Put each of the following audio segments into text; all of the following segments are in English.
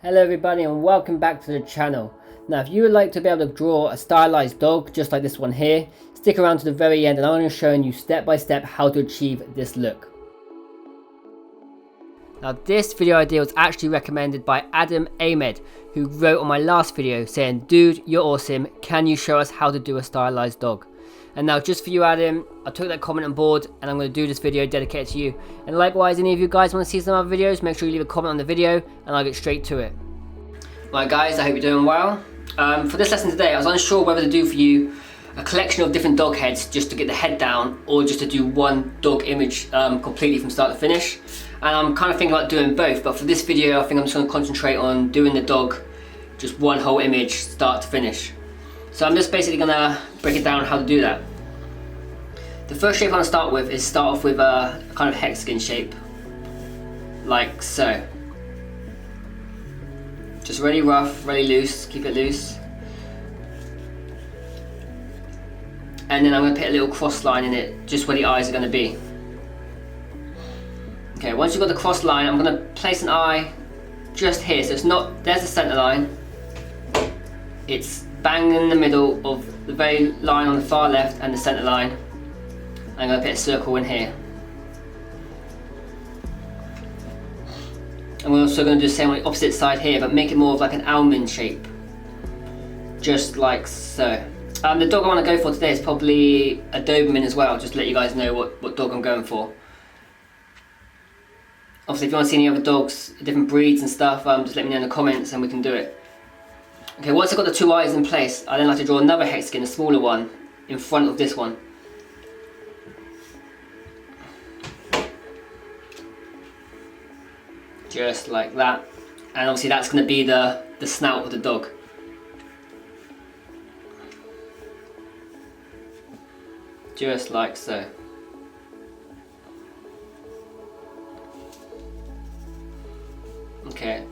Hello everybody and welcome back to the channel. Now if you would like to be able to draw a stylized dog just like this one here, stick around to the very end and I'm going to show you step by step how to achieve this look. Now this video idea was actually recommended by Adam Ahmed, who wrote on my last video saying, "Dude, you're awesome, can you show us how to do a stylized dog?" And now just for you Adam, I took that comment on board and I'm going to do this video dedicated to you. And likewise, any of you guys want to see some other videos, make sure you leave a comment on the video and I'll get straight to it. Right guys, I hope you're doing well. For this lesson today, I was unsure whether to do for you a collection of different dog heads just to get the head down, or just to do one dog image completely from start to finish. And I'm kind of thinking about doing both, but for this video I think I'm just going to concentrate on doing the dog just one whole image start to finish. So I'm just basically going to break it down how to do that. The first shape I'm going to start with is start off with a kind of hexagon shape, like so. Just really rough, really loose, keep it loose. And then I'm going to put a little cross line in it, just where the eyes are going to be. Okay, once you've got the cross line, I'm going to place an eye just here. So it's not, there's the center line. It's bang in the middle of the very line on the far left and the center line. I'm going to put a circle in here. And we're also going to do the same on the opposite side here, but make it more of like an almond shape. Just like so. The dog I want to go for today is probably a Doberman as well, just to let you guys know what dog I'm going for. Obviously if you want to see any other dogs, different breeds and stuff, just let me know in the comments and we can do it. Okay, once I've got the two eyes in place, I then like to draw another hexagon, a smaller one, in front of this one. Just like that. And obviously that's going to be the snout of the dog. Just like so. Okay.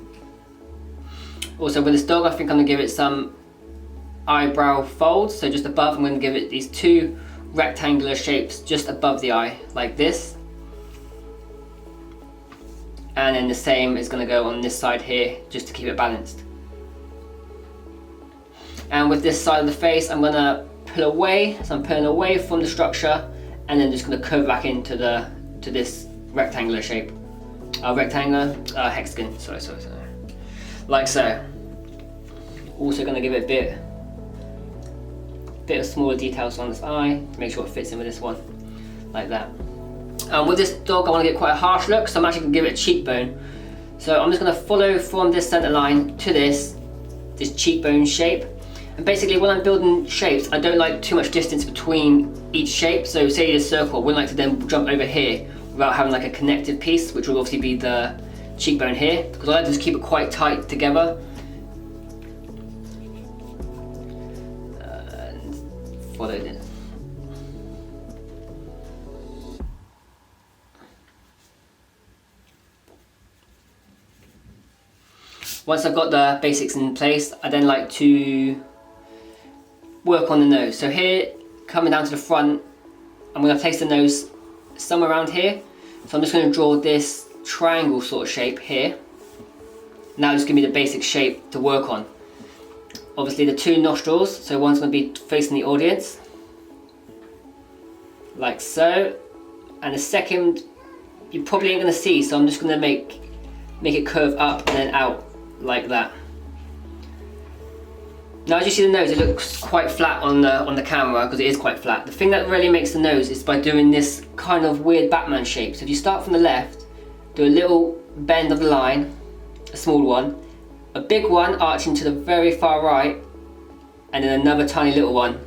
Also with this dog I think I'm going to give it some eyebrow folds. So just above I'm going to give it these two rectangular shapes just above the eye, like this. And then the same is going to go on this side here, just to keep it balanced. And with this side of the face, I'm going to pull away, so I'm pulling away from the structure, and then just going to curve back into this rectangular shape. Hexagon, sorry. Like so. Also going to give it a bit of smaller details on this eye, to make sure it fits in with this one, like that. With this dog I want to get quite a harsh look, so I'm actually going to give it a cheekbone. So I'm just going to follow from this center line to this cheekbone shape. And basically when I'm building shapes, I don't like too much distance between each shape. So say this circle, I wouldn't like to then jump over here without having like a connected piece, which will obviously be the cheekbone here, because I like to just keep it quite tight together. And follow this. Once I've got the basics in place, I then like to work on the nose. So here, coming down to the front, I'm going to place the nose somewhere around here. So I'm just going to draw this triangle sort of shape here. Now just give me the basic shape to work on. Obviously the two nostrils, so one's going to be facing the audience, like so. And the second, you probably ain't going to see, so I'm just going to make it curve up and then out. Like that. Now as you see the nose, it looks quite flat on the camera, because it is quite flat. The thing that really makes the nose is by doing this kind of weird Batman shape. So if you start from the left, do a little bend of the line, a small one, a big one arching to the very far right, and then another tiny little one.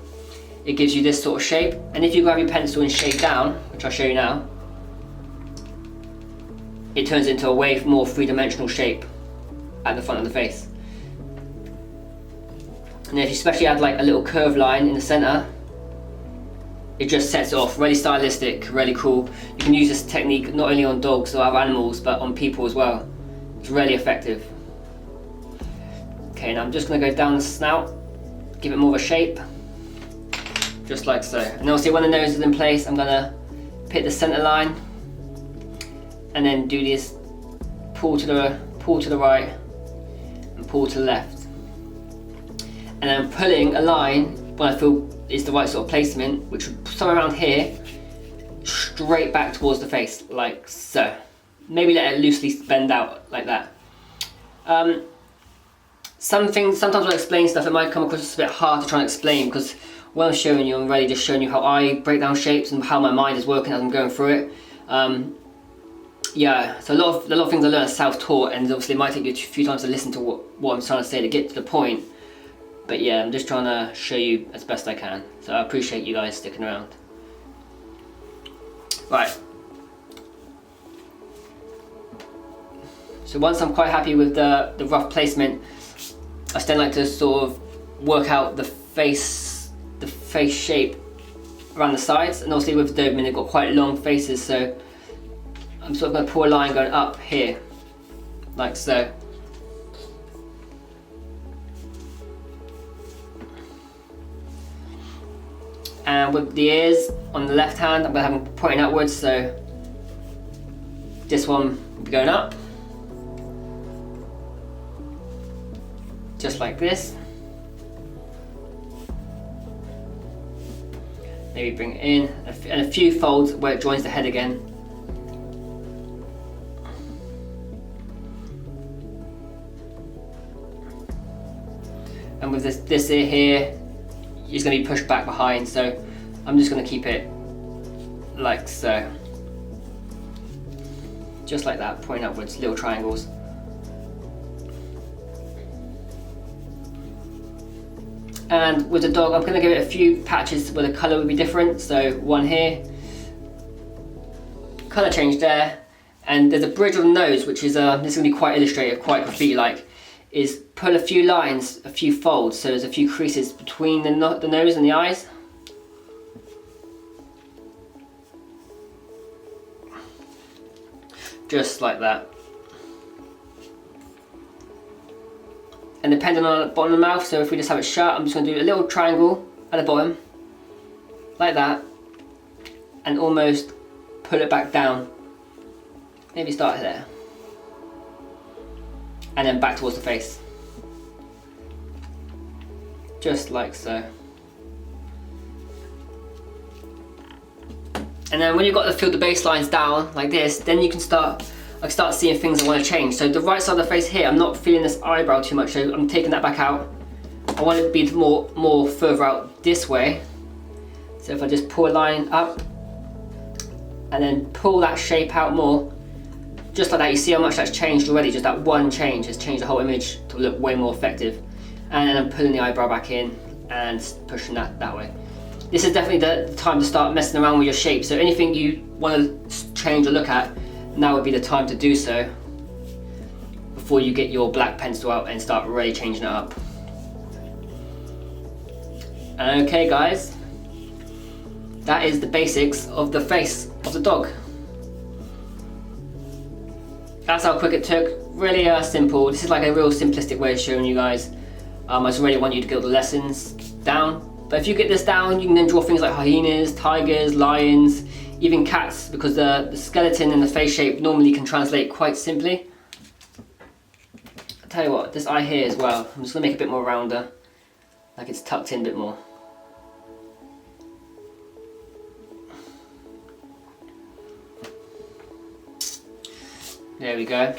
It gives you this sort of shape. And if you grab your pencil and shade down, which I'll show you now, it turns into a way more three-dimensional shape at the front of the face. And if you especially add like a little curved line in the center, it just sets it off. Really stylistic, really cool. You can use this technique not only on dogs or other animals, but on people as well. It's really effective. Okay, now I'm just going to go down the snout, give it more of a shape, just like so. And obviously when the nose is in place, I'm going to pick the center line and then do this pull to the right and pull to the left. And then pulling a line when I feel is the right sort of placement, which would somewhere around here, straight back towards the face, like so. Maybe let it loosely bend out like that. Sometimes when I explain stuff, it might come across as a bit hard to try and explain, because when I'm showing you, I'm really just showing you how I break down shapes and how my mind is working as I'm going through it. Yeah, so a lot of things I learn are self-taught, and obviously it might take you a few times to listen to what I'm trying to say to get to the point. But yeah, I'm just trying to show you as best I can. So I appreciate you guys sticking around. Right. So once I'm quite happy with the rough placement, I still like to sort of work out the face shape around the sides, and obviously with the Doberman they've got quite long faces, so I'm sort of going to pull a line going up here, like so. And with the ears on the left hand, I'm going to have them pointing upwards, so this one will be going up, just like this. Maybe bring it in, and a few folds where it joins the head again. And with this ear here, it's going to be pushed back behind, so I'm just going to keep it like so. Just like that, pointing upwards, little triangles. And with the dog, I'm going to give it a few patches where the colour will be different. So one here, colour change there, and there's a bridge of the nose, which is this is going to be quite illustrative, quite graffiti-like. Is pull a few lines, a few folds, so there's a few creases between the nose and the eyes. Just like that. And depending on the bottom of the mouth, so if we just have it shut, I'm just going to do a little triangle at the bottom, like that, and almost pull it back down. Maybe start there. And then back towards the face. Just like so. And then when you've got to feel the baselines down, like this, then you can start seeing things I want to change. So the right side of the face here, I'm not feeling this eyebrow too much, so I'm taking that back out. I want it to be more further out this way. So if I just pull a line up, and then pull that shape out more, just like that, you see how much that's changed already. Just that one change has changed the whole image to look way more effective. And then I'm pulling the eyebrow back in and pushing that way. This is definitely the time to start messing around with your shape. So anything you want to change or look at, now would be the time to do so before you get your black pencil out and start really changing it up. Okay guys, that is the basics of the face of the dog. That's how quick it took. Really simple. This is like a real simplistic way of showing you guys. I just really want you to get all the lessons down. But if you get this down, you can then draw things like hyenas, tigers, lions, even cats, because the skeleton and the face shape normally can translate quite simply. I'll tell you what, this eye here as well, I'm just going to make it a bit more rounder, like it's tucked in a bit more. There we go.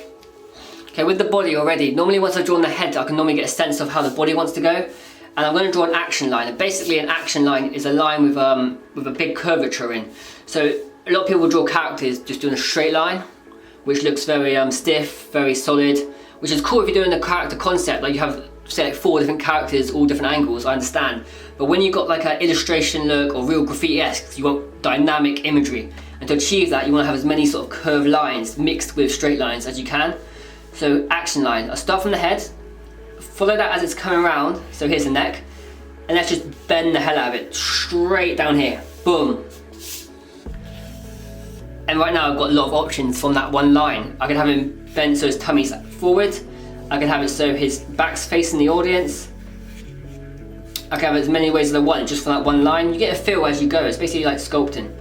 Okay, with the body already, normally once I've drawn the head, I can normally get a sense of how the body wants to go. And I'm going to draw an action line, and basically an action line is a line with a big curvature in. So a lot of people draw characters just doing a straight line, which looks very stiff, very solid, which is cool if you're doing a character concept, like you have say like 4 different characters, all different angles, I understand. But when you've got like an illustration look or real graffiti-esque, you want dynamic imagery. And to achieve that, you want to have as many sort of curved lines mixed with straight lines as you can. So action line, I'll start from the head, follow that as it's coming around, so here's the neck, and let's just bend the hell out of it, straight down here, boom. And right now I've got a lot of options from that one line. I can have him bend so his tummy's forward, I can have it so his back's facing the audience, I can have it as many ways as I want just from that one line. You get a feel as you go, it's basically like sculpting.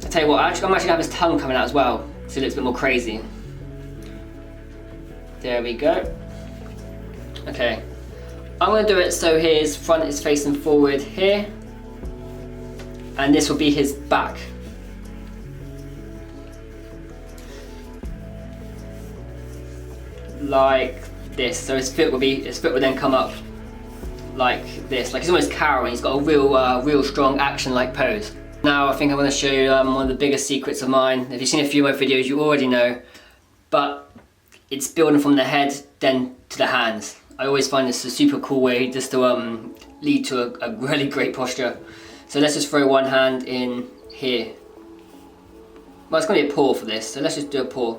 I tell you what, I'm actually gonna have his tongue coming out as well, so it looks a bit more crazy. There we go. Okay, I'm going to do it so his front is facing forward here, and this will be his back. Like this. So his foot will then come up like this. Like he's almost cowering. He's got a real strong action-like pose. Now I think I'm going to show you one of the biggest secrets of mine. If you've seen a few of my videos, you already know, but it's building from the head then to the hands. I always find this a super cool way just to lead to a really great posture. So let's just throw one hand in here. Well, it's going to be a paw for this, so let's just do a paw,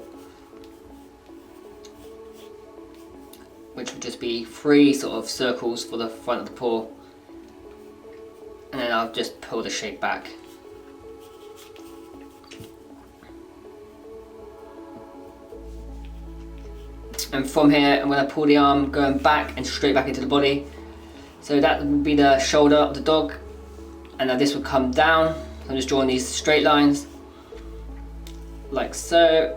which will just be 3 sort of circles for the front of the paw, and then I'll just pull the shape back. And from here, I'm going to pull the arm going back and straight back into the body. So that would be the shoulder of the dog. And now this would come down. I'm just drawing these straight lines, like so.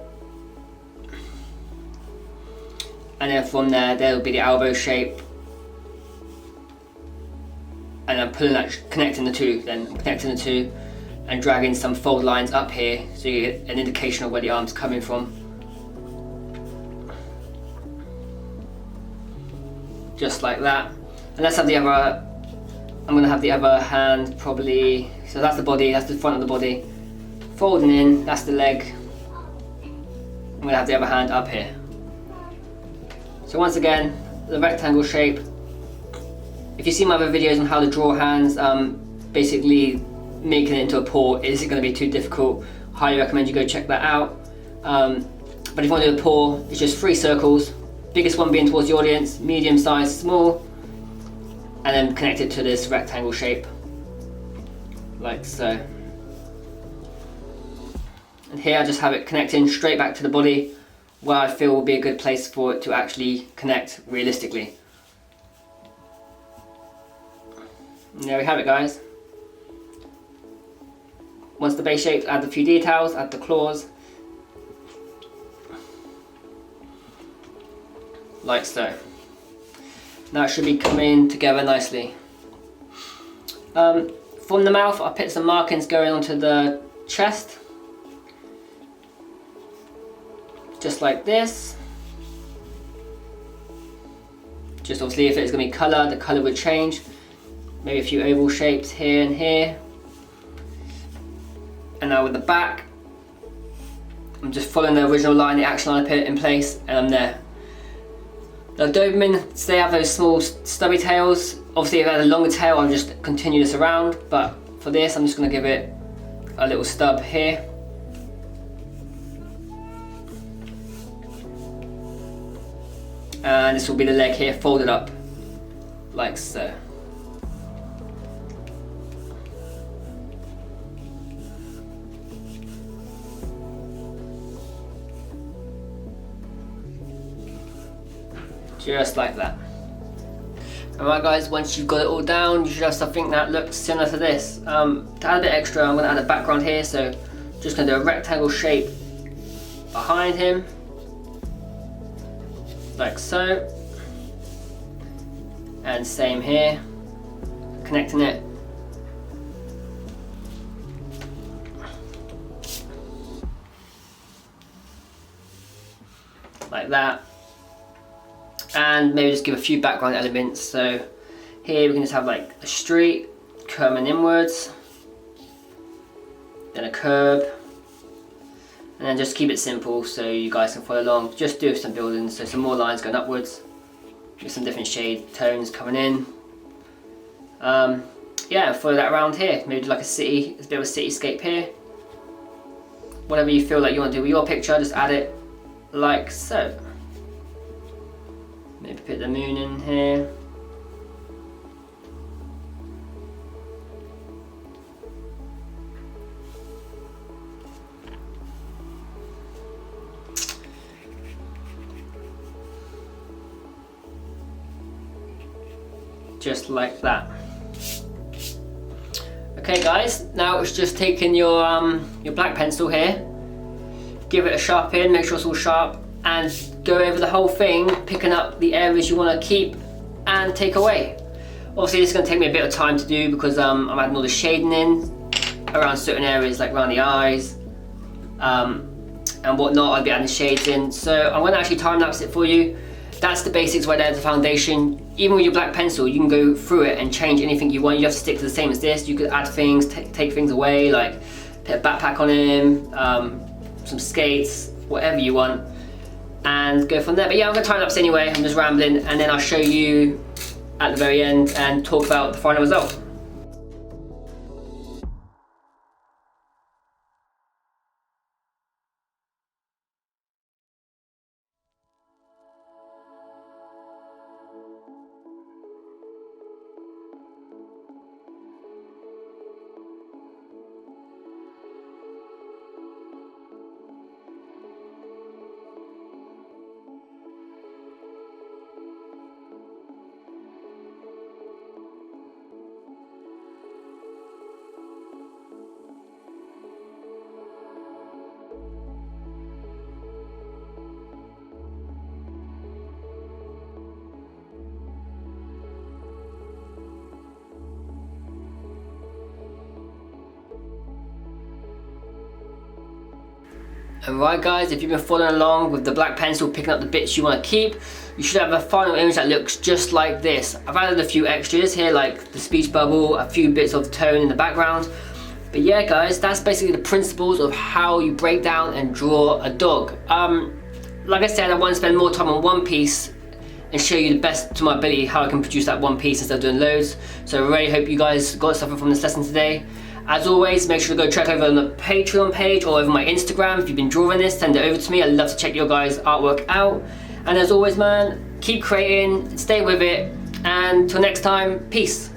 And then from there will be the elbow shape. And I'm pulling that, connecting the two, and dragging some fold lines up here so you get an indication of where the arm's coming from. Just like that. And let's have the other, I'm going to have the other hand probably, so that's the body, that's the front of the body. Folding in, that's the leg. I'm going to have the other hand up here. So once again, the rectangle shape. If you see my other videos on how to draw hands, basically making it into a paw isn't going to be too difficult. Highly recommend you go check that out. But if you want to do a paw, it's just 3 circles. Biggest one being towards the audience, medium size, small, and then connect it to this rectangle shape, like so. And here I just have it connecting straight back to the body, where I feel will be a good place for it to actually connect realistically. And there we have it, guys. Once the base shape, add a few details, add the claws, like so. Now it should be coming together nicely. From the mouth, I put some markings going onto the chest, just like this. Just obviously if it's going to be colour, the colour would change. Maybe a few oval shapes here and here. And now with the back, I'm just following the original line, the action line I put in place, and I'm there. Now Doberman, they have those small stubby tails. Obviously if I had a longer tail, I'll just continue this around, but for this I'm just going to give it a little stub here. And this will be the leg here, folded up, like so. Just like that. Alright guys, once you've got it all down, you should have something that looks similar to this. To add a bit extra, I'm going to add a background here, so just going to do a rectangle shape behind him, like so. And same here, connecting it. Like that. And maybe just give a few background elements. So here we can just have like a street curving inwards, then a curb, and then just keep it simple so you guys can follow along. Just do some buildings, so some more lines going upwards with some different shade tones coming in. Yeah, follow that around here. Maybe do like a city, a bit of a cityscape here. Whatever you feel like you want to do with your picture, just add it like so. Maybe put the moon in here. Just like that. Okay guys, now it's just taking your black pencil here, give it a sharp in, make sure it's all sharp, and go over the whole thing, picking up the areas you want to keep and take away. Obviously this is going to take me a bit of time to do because I'm adding all the shading in around certain areas, like around the eyes and whatnot. I'll be adding shades in, so I'm going to actually time lapse it for you. That's the basics right there, the foundation. Even with your black pencil, you can go through it and change anything you want. You have to stick to the same as this. You could add things, take things away, like put a backpack on him, some skates, whatever you want, and go from there. But yeah, I'm gonna time lapse anyway. I'm just rambling, and then I'll show you at the very end and talk about the final result. And right guys, if you've been following along with the black pencil, picking up the bits you want to keep, you should have a final image that looks just like this. I've added a few extras here, like the speech bubble, a few bits of tone in the background. But yeah guys, that's basically the principles of how you break down and draw a dog. Like I said, I want to spend more time on one piece and show you the best to my ability how I can produce that one piece instead of doing loads. So I really hope you guys got something from this lesson today. As always, make sure to go check over on the Patreon page or over my Instagram. If you've been drawing this, send it over to me. I'd love to check your guys' artwork out. And as always man, keep creating, stay with it, and till next time, peace.